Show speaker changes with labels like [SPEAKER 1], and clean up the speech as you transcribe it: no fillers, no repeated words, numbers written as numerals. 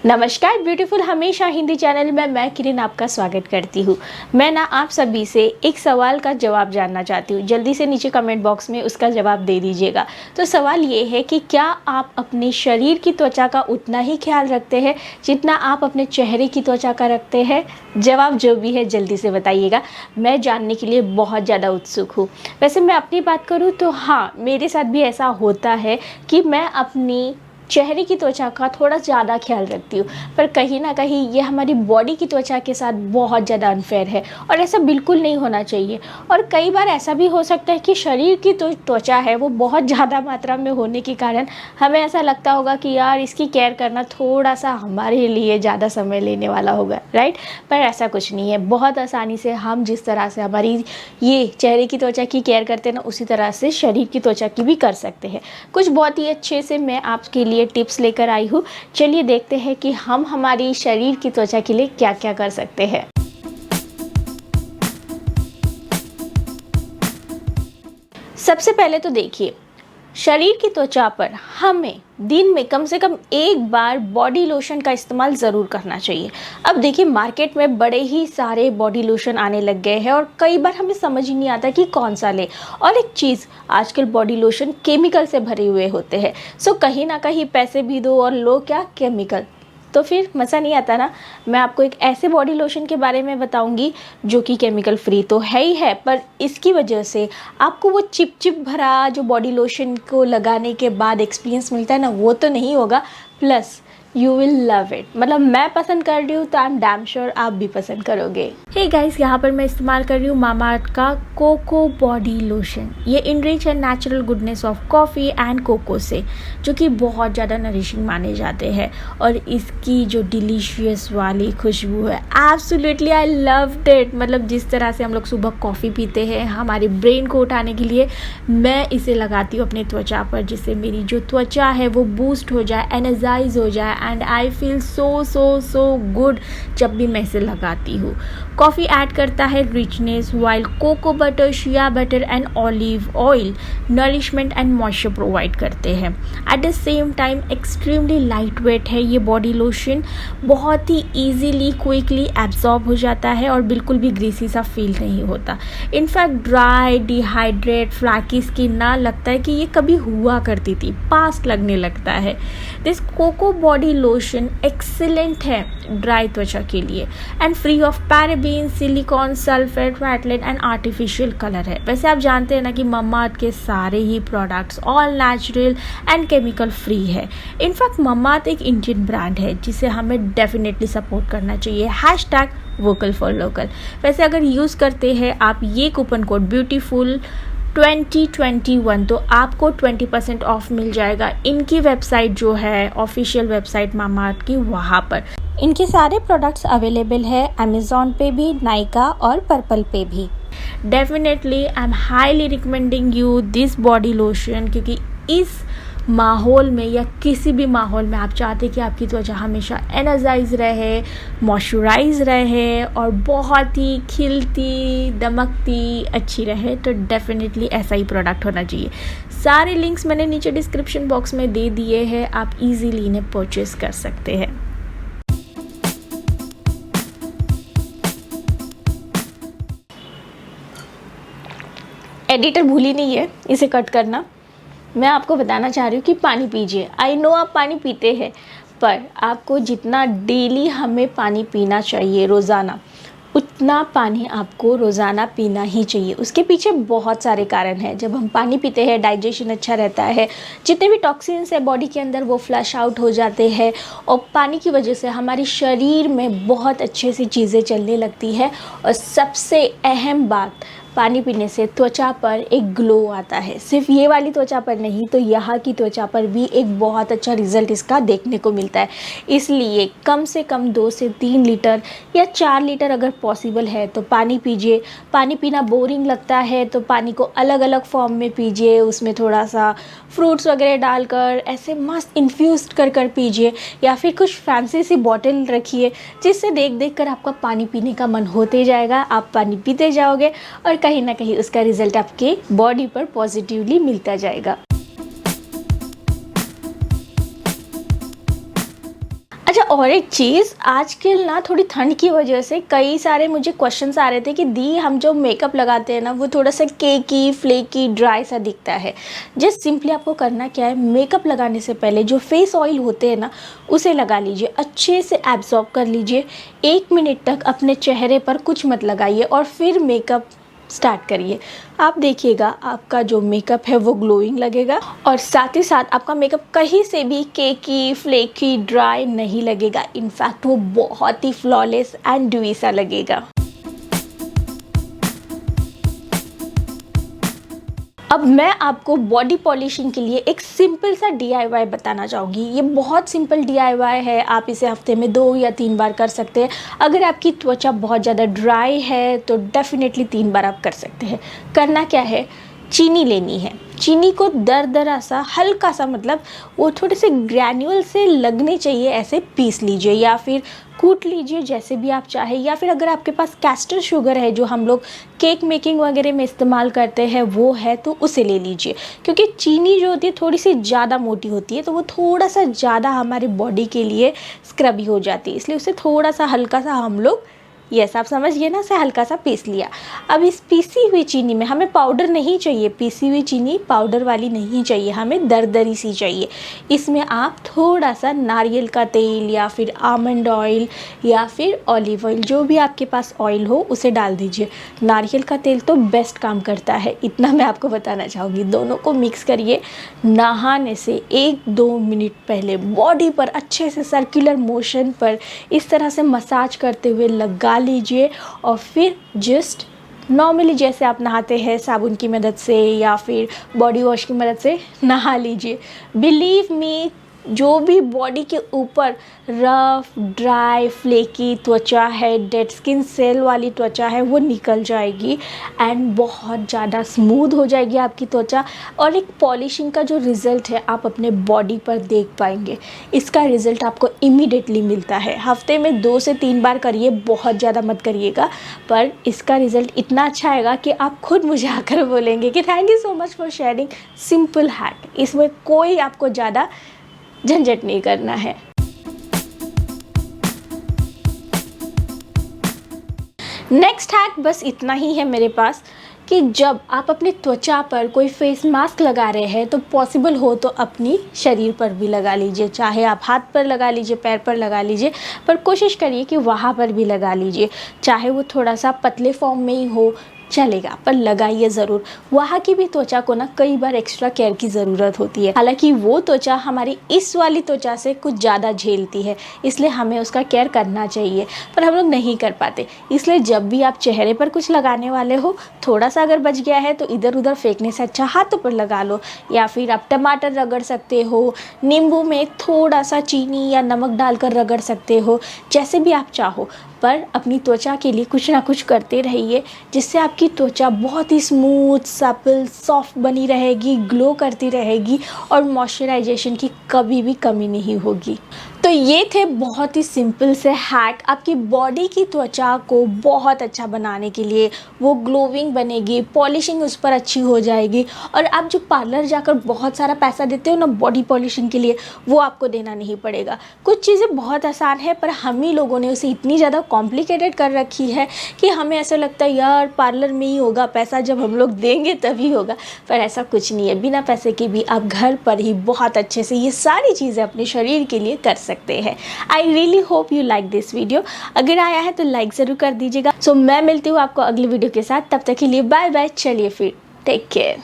[SPEAKER 1] नमस्कार ब्यूटीफुल हमेशा हिंदी चैनल में मैं किरण आपका स्वागत करती हूँ। मैं ना आप सभी से एक सवाल का जवाब जानना चाहती हूँ। जल्दी से नीचे कमेंट बॉक्स में उसका जवाब दे दीजिएगा। तो सवाल ये है कि क्या आप अपने शरीर की त्वचा का उतना ही ख्याल रखते हैं जितना आप अपने चेहरे की त्वचा का रखते हैं? जवाब जो भी है जल्दी से बताइएगा, मैं जानने के लिए बहुत ज़्यादा उत्सुक हूँ। वैसे मैं अपनी बात करूँ तो हाँ, मेरे साथ भी ऐसा होता है कि मैं अपनी चेहरे की त्वचा का थोड़ा ज़्यादा ख्याल रखती हूँ, पर कहीं ना कहीं ये हमारी बॉडी की त्वचा के साथ बहुत ज़्यादा अनफेयर है और ऐसा बिल्कुल नहीं होना चाहिए। और कई बार ऐसा भी हो सकता है कि शरीर की त्वचा है वो बहुत ज़्यादा मात्रा में होने के कारण हमें ऐसा लगता होगा कि यार इसकी केयर करना थोड़ा सा हमारे लिए ज़्यादा समय लेने वाला होगा, राइट। पर ऐसा कुछ नहीं है, बहुत आसानी से हम जिस तरह से हमारी ये चेहरे की त्वचा की केयर करते हैं ना, उसी तरह से शरीर की त्वचा की भी कर सकते हैं। कुछ बहुत ही अच्छे से मैं आपके लिए टिप्स लेकर आई हूँ। चलिए देखते हैं कि हम हमारी शरीर की त्वचा के लिए क्या क्या कर सकते हैं। सबसे पहले तो देखिए, शरीर की त्वचा पर हमें दिन में कम से कम एक बार बॉडी लोशन का इस्तेमाल ज़रूर करना चाहिए। अब देखिए, मार्केट में बड़े ही सारे बॉडी लोशन आने लग गए हैं और कई बार हमें समझ ही नहीं आता कि कौन सा ले। और एक चीज़, आजकल बॉडी लोशन केमिकल से भरे हुए होते हैं। सो कहीं ना कहीं पैसे भी दो और लो क्या, केमिकल, तो फिर मज़ा नहीं आता ना। मैं आपको एक ऐसे बॉडी लोशन के बारे में बताऊंगी जो कि केमिकल फ्री तो है ही है, पर इसकी वजह से आपको वो चिप भरा जो बॉडी लोशन को लगाने के बाद एक्सपीरियंस मिलता है ना, वो तो नहीं होगा। Plus you will love it. मतलब मैं पसंद कर रही हूँ तो आई एम डैम श्योर आप भी पसंद करोगे। हे गाइस, यहाँ पर मैं इस्तेमाल कर रही हूँ मामाअर्थ का कोको बॉडी लोशन। ये enrich and natural goodness of coffee and cocoa से, जो कि बहुत ज़्यादा नरिशिंग माने जाते हैं। और इसकी जो डिलीशियस वाली खुशबू है, एब्सोल्युटली आई लव्ड इट। मतलब जिस तरह से हम लोग सुबह कॉफ़ी पीते हैं हमारे ब्रेन को उठाने के लिए, मैं इसे लगाती हूँ अपनी त्वचा पर, जिससे मेरी जो त्वचा है वो बूस्ट हो जाए, एनर्जाइज हो जाए and I feel so good जब भी मैं इसे लगाती हूँ। कॉफ़ी ऐड करता है richness, while cocoa butter, shea butter and olive oil nourishment and moisture provide करते हैं। At the same time extremely light weight है ये बॉडी लोशन, बहुत ही ईजीली क्विकली एब्जॉर्ब हो जाता है और बिल्कुल भी ग्रीसी सा फील नहीं होता। In fact dry, dehydrate, flaky skin ना लगता है कि ये कभी हुआ करती थी, पास लगने लगता है। This coco body lotion excellent है ड्राई त्वचा के लिए and free of paraben, silicone, sulphate, phthalate and artificial colour है। वैसे आप जानते हैं ना कि मामाअर्थ के सारे ही products all natural and chemical free है। इनफैक्ट मामाअर्थ एक इंडियन ब्रांड है जिसे हमें डेफिनेटली सपोर्ट करना चाहिए। #Vocal for local. वैसे अगर यूज़ करते हैं आप ये कूपन कोड ब्यूटीफुल 2021 तो आपको 20% ऑफ मिल जाएगा इनकी वेबसाइट जो है ऑफिशियल वेबसाइट मामाअर्थ की, वहाँ पर। इनके सारे प्रोडक्ट्स अवेलेबल है अमेज़ॉन पे भी, नाइका और पर्पल पे भी। Definitely I am highly recommending you this body lotion, क्योंकि इस माहौल में या किसी भी माहौल में आप चाहते कि आपकी त्वचा हमेशा एनर्जाइज रहे, मॉइस्चराइज रहे और बहुत ही खिलती, दमकती, अच्छी रहे, तो डेफिनेटली ऐसा ही प्रोडक्ट होना चाहिए। सारे लिंक्स मैंने नीचे डिस्क्रिप्शन बॉक्स में दे दिए हैं, आप इजीली इन्हें परचेज कर सकते हैं। एडिटर भूली नहीं है इसे कट करना। मैं आपको बताना चाह रही हूँ कि पानी पीजिए। आई नो आप पानी पीते हैं, पर आपको जितना डेली हमें पानी पीना चाहिए रोज़ाना, उतना पानी आपको रोज़ाना पीना ही चाहिए। उसके पीछे बहुत सारे कारण हैं। जब हम पानी पीते हैं डाइजेशन अच्छा रहता है, जितने भी टॉक्सिन्स है बॉडी के अंदर वो फ्लश आउट हो जाते हैं और पानी की वजह से हमारे शरीर में बहुत अच्छे सी चीज़ें चलने लगती है। और सबसे अहम बात, पानी पीने से त्वचा पर एक ग्लो आता है। सिर्फ ये वाली त्वचा पर नहीं, तो यहाँ की त्वचा पर भी एक बहुत अच्छा रिजल्ट इसका देखने को मिलता है। इसलिए कम से कम 2 से 3 लीटर या 4 लीटर अगर पॉसिबल है तो पानी पीजिए। पानी पीना बोरिंग लगता है तो पानी को अलग अलग फॉर्म में पीजिए, उसमें थोड़ा सा फ्रूट्स वगैरह डालकर ऐसे मस्त इन्फ्यूज़ कर पीजिए, या फिर कुछ फैंसी सी बॉटल रखिए जिससे देख कर आपका पानी पीने का मन होते जाएगा। आप पानी पीते जाओगे और कहीं ना कहीं उसका रिजल्ट आपके बॉडी पर पॉजिटिवली मिलता जाएगा। अच्छा, और एक चीज़, आजकल ना थोड़ी ठंड की वजह से कई सारे मुझे क्वेश्चंस आ रहे थे कि दी हम जो मेकअप लगाते हैं ना वो थोड़ा सा केकी फ्लेकी ड्राई सा दिखता है। जस्ट सिंपली आपको करना क्या है, मेकअप लगाने से पहले जो फेस ऑयल होते हैं ना उसे लगा लीजिए, अच्छे से एब्जॉर्ब कर लीजिए। 1 मिनट तक अपने चेहरे पर कुछ मत लगाइए और फिर मेकअप स्टार्ट करिए। आप देखिएगा आपका जो मेकअप है वो ग्लोइंग लगेगा और साथ ही साथ आपका मेकअप कहीं से भी केकी फ्लेकी ड्राई नहीं लगेगा। इनफैक्ट वो बहुत ही फ्लॉलेस एंड ड्यूई सा लगेगा। अब मैं आपको बॉडी पॉलिशिंग के लिए एक सिंपल सा DIY बताना चाहूँगी। ये बहुत सिंपल DIY है, आप इसे हफ्ते में 2 या 3 बार कर सकते हैं। अगर आपकी त्वचा बहुत ज़्यादा ड्राई है तो डेफिनेटली 3 बार आप कर सकते हैं। करना क्या है, चीनी लेनी है। चीनी को दरदरा सा हल्का सा, मतलब वो थोड़े से ग्रैन्युल से लगने चाहिए, ऐसे पीस लीजिए या फिर कूट लीजिए, जैसे भी आप चाहे। या फिर अगर आपके पास कैस्टर शुगर है जो हम लोग केक मेकिंग वगैरह में इस्तेमाल करते हैं वो है तो उसे ले लीजिए, क्योंकि चीनी जो होती है थोड़ी सी ज़्यादा मोटी होती है तो वो थोड़ा सा ज़्यादा हमारी बॉडी के लिए स्क्रबी हो जाती है, इसलिए उसे थोड़ा सा हल्का सा हम लोग, यस आप समझिए ना, से हल्का सा पीस लिया। अब इस पीसी हुई चीनी में हमें पाउडर नहीं चाहिए, पीसी हुई चीनी पाउडर वाली नहीं चाहिए, हमें दरदरी सी चाहिए। इसमें आप थोड़ा सा नारियल का तेल या फिर आमंड ऑयल या फिर ऑलिव ऑयल, जो भी आपके पास ऑयल हो उसे डाल दीजिए। नारियल का तेल तो बेस्ट काम करता है, इतना मैं आपको बताना चाहूँगी। दोनों को मिक्स करिए। नहाने से 1-2 मिनट पहले बॉडी पर अच्छे से सर्कुलर मोशन पर इस तरह से मसाज करते हुए लगा लीजिए और फिर जस्ट नॉर्मली जैसे आप नहाते हैं साबुन की मदद से या फिर बॉडी वॉश की मदद से नहा लीजिए। बिलीव मी, जो भी बॉडी के ऊपर रफ ड्राई फ्लेकी त्वचा है, डेड स्किन सेल वाली त्वचा है, वो निकल जाएगी एंड बहुत ज़्यादा स्मूथ हो जाएगी आपकी त्वचा। और एक पॉलिशिंग का जो रिज़ल्ट है आप अपने बॉडी पर देख पाएंगे। इसका रिज़ल्ट आपको इमीडिएटली मिलता है। हफ्ते में 2 से 3 बार करिए, बहुत ज़्यादा मत करिएगा, पर इसका रिज़ल्ट इतना अच्छा आएगा कि आप खुद मुझे आकर बोलेंगे कि thank you so much for sharing simple hack. इसमें कोई आपको ज़्यादा झंझट नहीं करना है। नेक्स्ट हैक बस इतना ही है मेरे पास कि जब आप अपनी त्वचा पर कोई फेस मास्क लगा रहे हैं तो पॉसिबल हो तो अपनी शरीर पर भी लगा लीजिए, चाहे आप हाथ पर लगा लीजिए, पैर पर लगा लीजिए, पर कोशिश करिए कि वहाँ पर भी लगा लीजिए। चाहे वो थोड़ा सा पतले फॉर्म में ही हो चलेगा, पर लगाइए ज़रूर। वहाँ की भी त्वचा को ना कई बार एक्स्ट्रा केयर की ज़रूरत होती है, हालांकि वो त्वचा हमारी इस वाली त्वचा से कुछ ज़्यादा झेलती है, इसलिए हमें उसका केयर करना चाहिए, पर हम लोग नहीं कर पाते। इसलिए जब भी आप चेहरे पर कुछ लगाने वाले हो, थोड़ा सा अगर बच गया है तो इधर उधर फेंकने से अच्छा हाथों पर लगा लो, या फिर आप टमाटर रगड़ सकते हो, नींबू में थोड़ा सा चीनी या नमक डालकर रगड़ सकते हो, जैसे भी आप चाहो। पर अपनी त्वचा के लिए कुछ ना कुछ करते रहिए, जिससे आपकी त्वचा बहुत ही स्मूथ सपल सॉफ्ट बनी रहेगी, ग्लो करती रहेगी और मॉइस्चराइजेशन की कभी भी कमी नहीं होगी। तो ये थे बहुत ही सिंपल से हैक आपकी बॉडी की त्वचा को बहुत अच्छा बनाने के लिए। वो ग्लोइंग बनेगी, पॉलिशिंग उस पर अच्छी हो जाएगी, और आप जो पार्लर जाकर बहुत सारा पैसा देते हो ना बॉडी पॉलिशिंग के लिए, वो आपको देना नहीं पड़ेगा। कुछ चीज़ें बहुत आसान है, पर हम ही लोगों ने उसे इतनी ज़्यादा कॉम्प्लिकेटेड कर रखी है कि हमें ऐसा लगता है यार पार्लर में ही होगा, पैसा जब हम लोग देंगे तभी होगा। पर ऐसा कुछ नहीं है, बिना पैसे के भी आप घर पर ही बहुत अच्छे से ये सारी चीज़ें अपने शरीर के लिए कर सकते हैं। I really hope you like this video. अगर आया है तो लाइक ज़रूर कर दीजिएगा। सो मैं मिलती हूँ आपको अगली वीडियो के साथ, तब तक के लिए बाय बाय। चलिए फिर, टेक केयर।